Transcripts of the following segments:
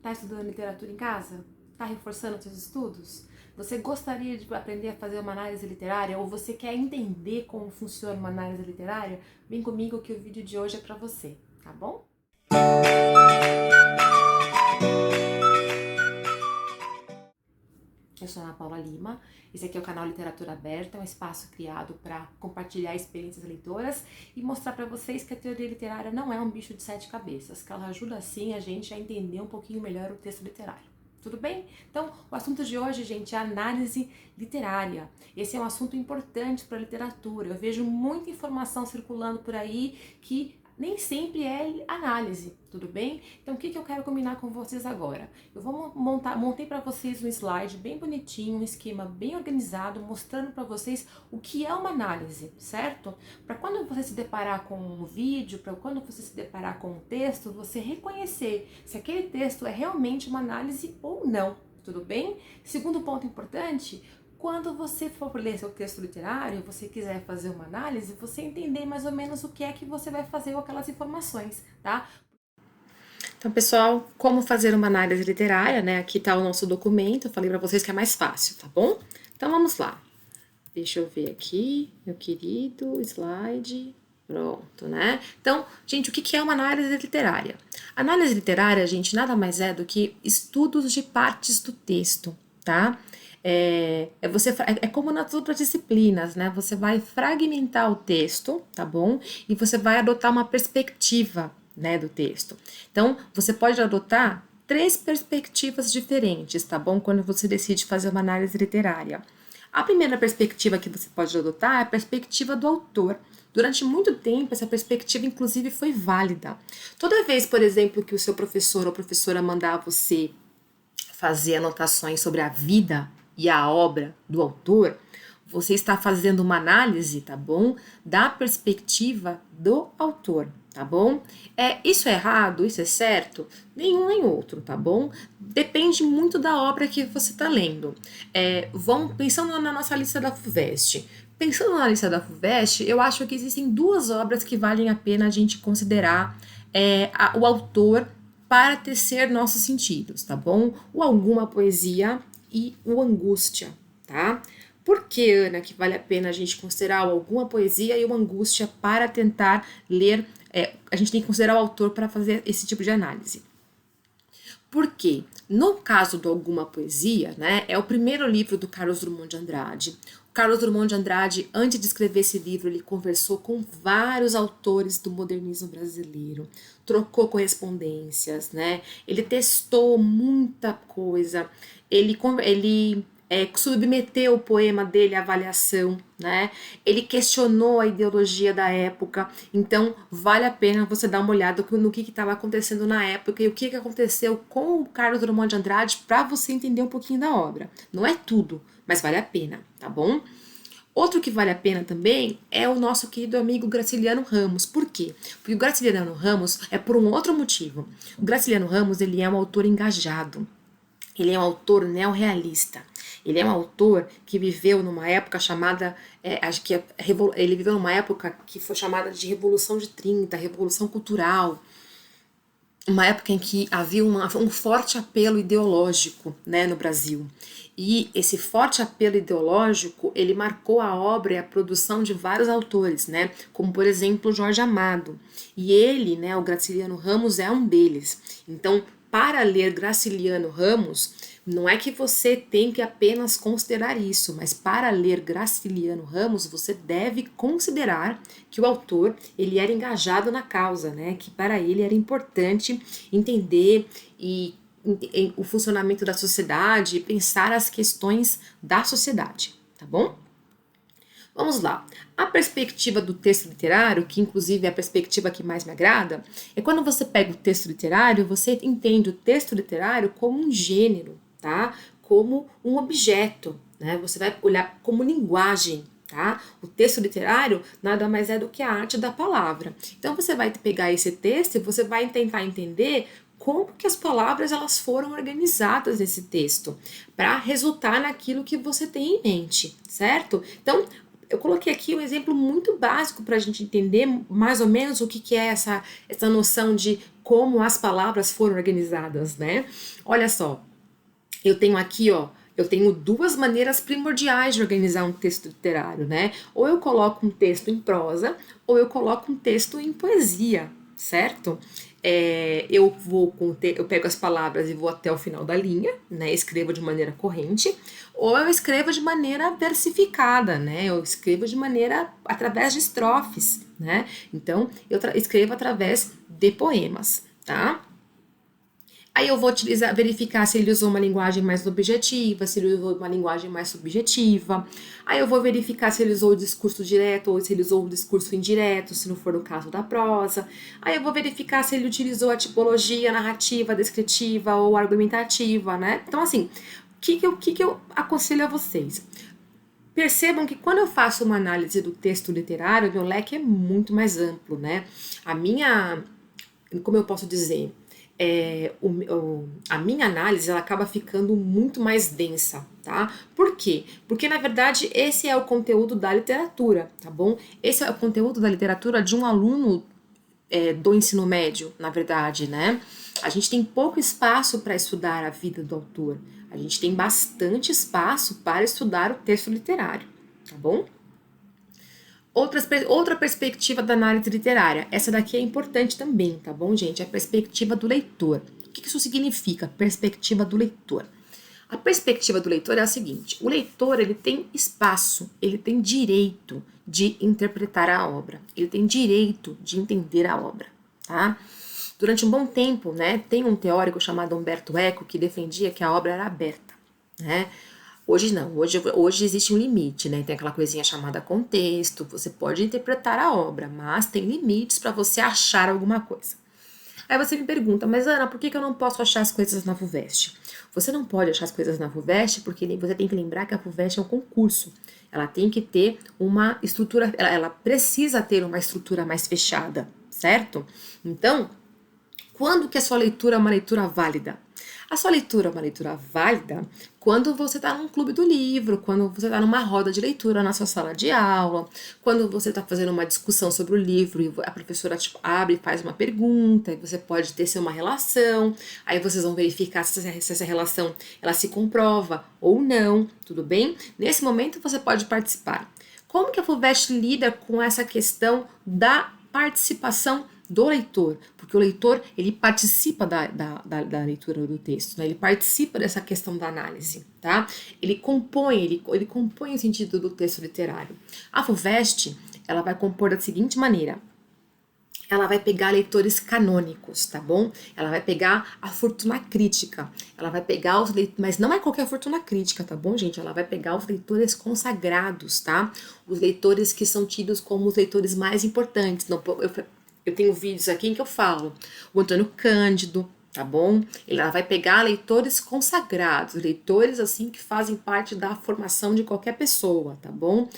Tá estudando literatura em casa? Tá reforçando seus estudos? Você gostaria de aprender a fazer uma análise literária ou você quer entender como funciona uma análise literária? Vem comigo que o vídeo de hoje é para você, tá bom? Eu sou a Ana Paula Lima, esse aqui é o canal Literatura Aberta, um espaço criado para compartilhar experiências leitoras e mostrar para vocês que a teoria literária não é um bicho de 7 cabeças, que ela ajuda sim a gente a entender um pouquinho melhor o texto literário. Tudo bem? Então, o assunto de hoje, gente, é análise literária. Esse é um assunto importante para a literatura. Eu vejo muita informação circulando por aí que nem sempre é análise, tudo bem? Então, o que eu quero combinar com vocês agora? Eu vou montei para vocês um slide bem bonitinho, um esquema bem organizado, mostrando para vocês o que é uma análise, certo? Para quando você se deparar com um vídeo, para quando você se deparar com um texto, você reconhecer se aquele texto é realmente uma análise ou não, tudo bem? Segundo ponto importante, quando você for ler seu texto literário e você quiser fazer uma análise, você entender mais ou menos o que é que você vai fazer com aquelas informações, tá? Então, pessoal, como fazer uma análise literária, né? Aqui tá o nosso documento, eu falei para vocês que é mais fácil, tá bom? Então, vamos lá. Deixa eu ver aqui, meu querido slide. Pronto, né? Então, gente, o que é uma análise literária? Análise literária, gente, nada mais é do que estudos de partes do texto, tá? É como nas outras disciplinas, né? Você vai fragmentar o texto, tá bom? E você vai adotar uma perspectiva, né, do texto. Então, você pode adotar 3 perspectivas diferentes, tá bom? Quando você decide fazer uma análise literária. A primeira perspectiva que você pode adotar é a perspectiva do autor. Durante muito tempo, essa perspectiva, inclusive, foi válida. Toda vez, por exemplo, que o seu professor ou professora mandar você fazer anotações sobre a vida e a obra do autor, você está fazendo uma análise, tá bom? Da perspectiva do autor, tá bom? Isso é errado? Isso é certo? Nenhum nem outro, tá bom? Depende muito da obra que você está lendo. Vamos pensando na nossa lista da FUVEST. Pensando na lista da FUVEST, eu acho que existem 2 obras que valem a pena a gente considerar o autor para tecer nossos sentidos, tá bom? O Alguma Poesia e o Angústia, tá? Por que, Ana, que vale a pena a gente considerar o Alguma Poesia e o Angústia para tentar ler, a gente tem que considerar o autor para fazer esse tipo de análise? Porque, no caso do Alguma Poesia, né, é o primeiro livro do Carlos Drummond de Andrade. O Carlos Drummond de Andrade, antes de escrever esse livro, ele conversou com vários autores do modernismo brasileiro, trocou correspondências, né? Ele testou muita coisa, ele submeteu o poema dele à avaliação, né? Ele questionou a ideologia da época, então vale a pena você dar uma olhada no que estava acontecendo na época e o que aconteceu com o Carlos Drummond de Andrade para você entender um pouquinho da obra. Não é tudo, mas vale a pena, tá bom? Outro que vale a pena também é o nosso querido amigo Graciliano Ramos. Por quê? Porque o Graciliano Ramos é por um outro motivo. O Graciliano Ramos, ele é um autor engajado. Ele é um autor neorrealista. Ele é um autor que viveu numa época chamada, ele viveu numa época que foi chamada de Revolução de 30, Revolução Cultural, uma época em que havia um forte apelo ideológico, né, no Brasil. E esse forte apelo ideológico, ele marcou a obra e a produção de vários autores, né, como por exemplo Jorge Amado. E ele, né, o Graciliano Ramos é um deles. Então, para ler Graciliano Ramos, não é que você tem que apenas considerar isso, mas para ler Graciliano Ramos, você deve considerar que o autor, ele era engajado na causa, né? Que para ele era importante entender o funcionamento da sociedade e pensar as questões da sociedade, tá bom? Vamos lá. A perspectiva do texto literário, que inclusive é a perspectiva que mais me agrada, é quando você pega o texto literário, você entende o texto literário como um gênero, tá? Como um objeto, né? Você vai olhar como linguagem, tá? O texto literário nada mais é do que a arte da palavra. Então você vai pegar esse texto e você vai tentar entender como que as palavras elas foram organizadas nesse texto para resultar naquilo que você tem em mente, certo? Então, eu coloquei aqui um exemplo muito básico para a gente entender mais ou menos o que é essa noção de como as palavras foram organizadas, né? Olha só, eu tenho aqui, ó, eu tenho duas maneiras primordiais de organizar um texto literário, né? Ou eu coloco um texto em prosa, ou eu coloco um texto em poesia, certo? Eu pego as palavras e vou até o final da linha, né? Escrevo de maneira corrente, ou eu escrevo de maneira versificada, né? Eu escrevo de maneira através de estrofes, né? Então, escrevo através de poemas, tá? Aí eu vou verificar se ele usou uma linguagem mais objetiva, se ele usou uma linguagem mais subjetiva. Aí eu vou verificar se ele usou o discurso direto ou se ele usou o discurso indireto, se não for o caso da prosa. Aí eu vou verificar se ele utilizou a tipologia narrativa, descritiva ou argumentativa, né? Então, assim, o que eu aconselho a vocês? Percebam que quando eu faço uma análise do texto literário, meu leque é muito mais amplo, né? Como eu posso dizer, a minha análise ela acaba ficando muito mais densa, tá? Por quê? Porque na verdade esse é o conteúdo da literatura, tá bom? Esse é o conteúdo da literatura de um aluno do ensino médio, na verdade, né? A gente tem pouco espaço para estudar a vida do autor, a gente tem bastante espaço para estudar o texto literário, tá bom? Outra perspectiva da análise literária. Essa daqui é importante também, tá bom, gente? É a perspectiva do leitor. O que isso significa? Perspectiva do leitor. A perspectiva do leitor é a seguinte: o leitor ele tem espaço, ele tem direito de interpretar a obra, ele tem direito de entender a obra, tá? Durante um bom tempo, né, tem um teórico chamado Umberto Eco que defendia que a obra era aberta, né? Hoje não, hoje existe um limite, né? Tem aquela coisinha chamada contexto, você pode interpretar a obra, mas tem limites para você achar alguma coisa. Aí você me pergunta, mas Ana, por que eu não posso achar as coisas na FUVEST? Você não pode achar as coisas na FUVEST porque você tem que lembrar que a FUVEST é um concurso. Ela tem que ter uma estrutura, ela precisa ter uma estrutura mais fechada, certo? Então, quando que a sua leitura é uma leitura válida? A sua leitura é uma leitura válida quando você está num clube do livro, quando você está numa roda de leitura na sua sala de aula, quando você está fazendo uma discussão sobre o livro e a professora abre e faz uma pergunta, e você pode ter uma relação, aí vocês vão verificar se essa relação ela se comprova ou não, tudo bem? Nesse momento você pode participar. Como que a FUVEST lida com essa questão da participação do leitor, porque o leitor ele participa da leitura do texto, né? Ele participa dessa questão da análise, tá? Ele compõe o sentido do texto literário. A FUVEST ela vai compor da seguinte maneira: ela vai pegar leitores canônicos, tá bom? Ela vai pegar a fortuna crítica, ela vai pegar mas não é qualquer fortuna crítica, tá bom, gente? Ela vai pegar os leitores consagrados, tá? Os leitores que são tidos como os leitores mais importantes. Eu tenho vídeos aqui em que eu falo o Antônio Cândido, tá bom? Ela vai pegar leitores consagrados, leitores assim que fazem parte da formação de qualquer pessoa, tá bom?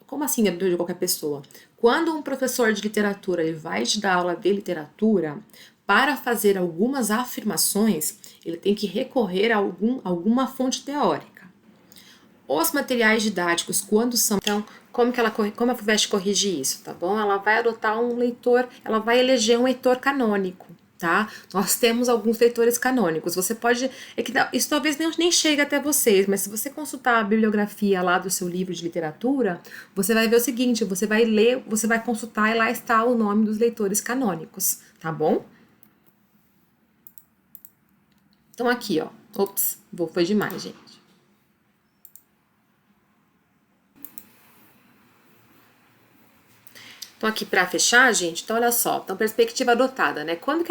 Como assim de qualquer pessoa? Quando um professor de literatura ele vai te dar aula de literatura, para fazer algumas afirmações, ele tem que recorrer a alguma fonte teórica. Os materiais didáticos, quando são... Então, como a FUVEST corrige isso, tá bom? Ela vai adotar um leitor, ela vai eleger um leitor canônico, tá? Nós temos alguns leitores canônicos. Você pode... isso talvez nem chegue até vocês, mas se você consultar a bibliografia lá do seu livro de literatura, você vai ver o seguinte, você vai ler, você vai consultar e lá está o nome dos leitores canônicos, tá bom? Então aqui, ó. Ops, foi demais, gente. Então, aqui para fechar, gente, então olha só, então perspectiva adotada, né? Quando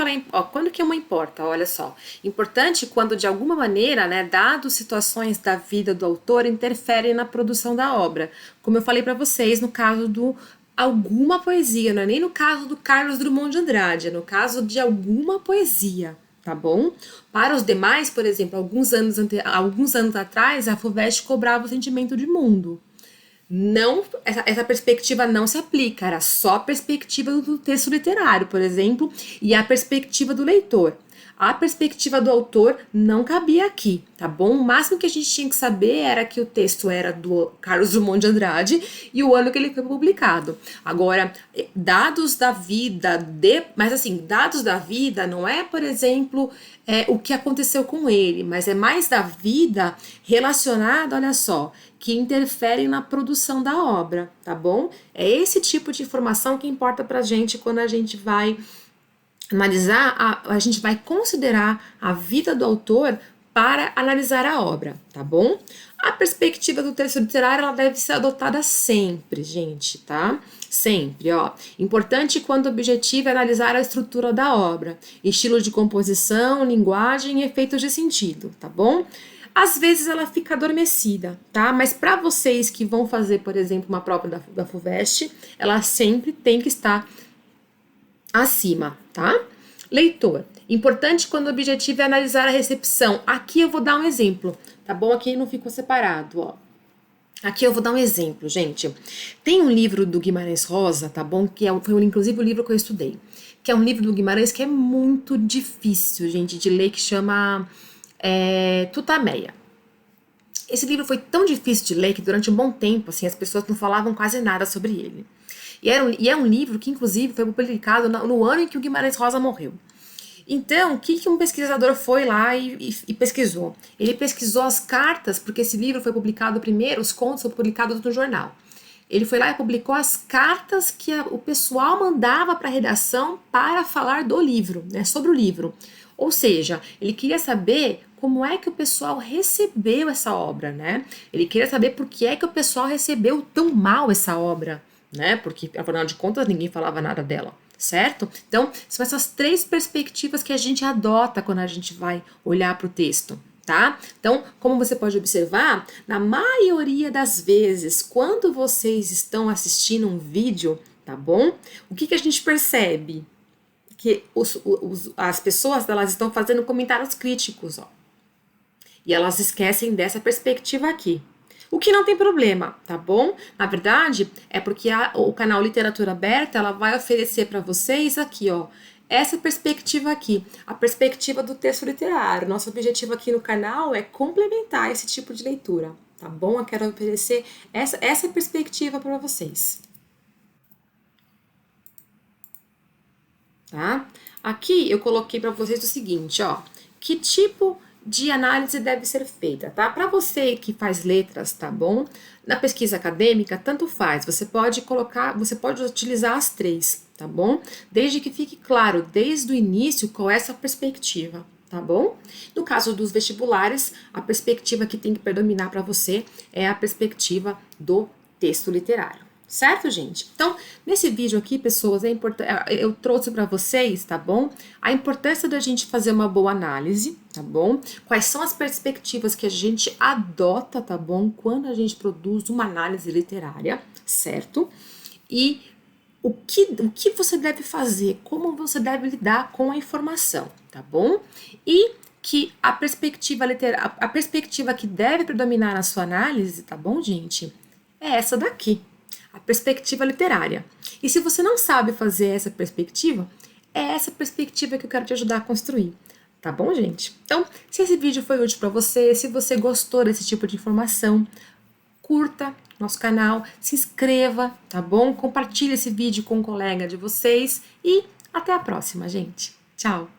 que uma importa? Olha só, importante quando de alguma maneira, né, dado situações da vida do autor, interferem na produção da obra. Como eu falei para vocês, no caso do alguma poesia, não é nem no caso do Carlos Drummond de Andrade, é no caso de alguma poesia, tá bom? Para os demais, por exemplo, alguns anos atrás, a FUVEST cobrava o Sentimento de Mundo. Não, essa perspectiva não se aplica, era só a perspectiva do texto literário, por exemplo, e a perspectiva do leitor. A perspectiva do autor não cabia aqui, tá bom? O máximo que a gente tinha que saber era que o texto era do Carlos Drummond de Andrade e o ano que ele foi publicado. Agora, dados da vida, mas assim, dados da vida não é, por exemplo, o que aconteceu com ele, mas é mais da vida relacionada, olha só, que interferem na produção da obra, tá bom? É esse tipo de informação que importa pra gente quando a gente vai analisar, a gente vai considerar a vida do autor para analisar a obra, tá bom? A perspectiva do texto literário, ela deve ser adotada sempre, gente, tá? Sempre, ó. Importante quando o objetivo é analisar a estrutura da obra, estilo de composição, linguagem e efeitos de sentido, tá bom? Às vezes ela fica adormecida, tá? Mas para vocês que vão fazer, por exemplo, uma prova da FUVEST, ela sempre tem que estar acima, tá? Leitor. Importante quando o objetivo é analisar a recepção. Aqui eu vou dar um exemplo, tá bom? Aqui não ficou separado, ó. Aqui eu vou dar um exemplo, gente. Tem um livro do Guimarães Rosa, tá bom? Que foi inclusive o livro que eu estudei. Que é um livro do Guimarães que é muito difícil, gente, de ler, que chama Tutameia. Esse livro foi tão difícil de ler que durante um bom tempo, assim, as pessoas não falavam quase nada sobre ele. E é um livro que, inclusive, foi publicado no ano em que o Guimarães Rosa morreu. Então, o que um pesquisador foi lá e pesquisou? Ele pesquisou as cartas, porque esse livro foi publicado primeiro, os contos foram publicados no jornal. Ele foi lá e publicou as cartas que o pessoal mandava para a redação para falar do livro, né, sobre o livro. Ou seja, ele queria saber como é que o pessoal recebeu essa obra, né? Ele queria saber por que é que o pessoal recebeu tão mal essa obra, né? Porque, afinal de contas, ninguém falava nada dela, certo? Então, são essas três perspectivas que a gente adota quando a gente vai olhar para o texto, tá? Então, como você pode observar, na maioria das vezes, quando vocês estão assistindo um vídeo, tá bom? O que a gente percebe? Que as pessoas, elas estão fazendo comentários críticos, ó. E elas esquecem dessa perspectiva aqui. O que não tem problema, tá bom? Na verdade, é porque o canal Literatura Aberta, ela vai oferecer para vocês aqui, ó, essa perspectiva aqui, a perspectiva do texto literário. Nosso objetivo aqui no canal é complementar esse tipo de leitura, tá bom? Eu quero oferecer essa perspectiva para vocês. Tá? Aqui eu coloquei para vocês o seguinte, ó, que tipo de análise deve ser feita, tá? Para você que faz letras, tá bom? Na pesquisa acadêmica, tanto faz, você pode utilizar as três, tá bom? Desde que fique claro, desde o início, qual é essa perspectiva, tá bom? No caso dos vestibulares, a perspectiva que tem que predominar para você é a perspectiva do texto literário. Certo, gente? Então, nesse vídeo aqui, pessoas, eu trouxe para vocês, tá bom? A importância da gente fazer uma boa análise, tá bom? Quais são as perspectivas que a gente adota, tá bom? Quando a gente produz uma análise literária, certo? E o que você deve fazer, como você deve lidar com a informação, tá bom? E que a perspectiva a perspectiva que deve predominar na sua análise, tá bom, gente? É essa daqui. A perspectiva literária. E se você não sabe fazer essa perspectiva, é essa perspectiva que eu quero te ajudar a construir. Tá bom, gente? Então, se esse vídeo foi útil para você, se você gostou desse tipo de informação, curta nosso canal, se inscreva, tá bom? Compartilhe esse vídeo com um colega de vocês e até a próxima, gente. Tchau!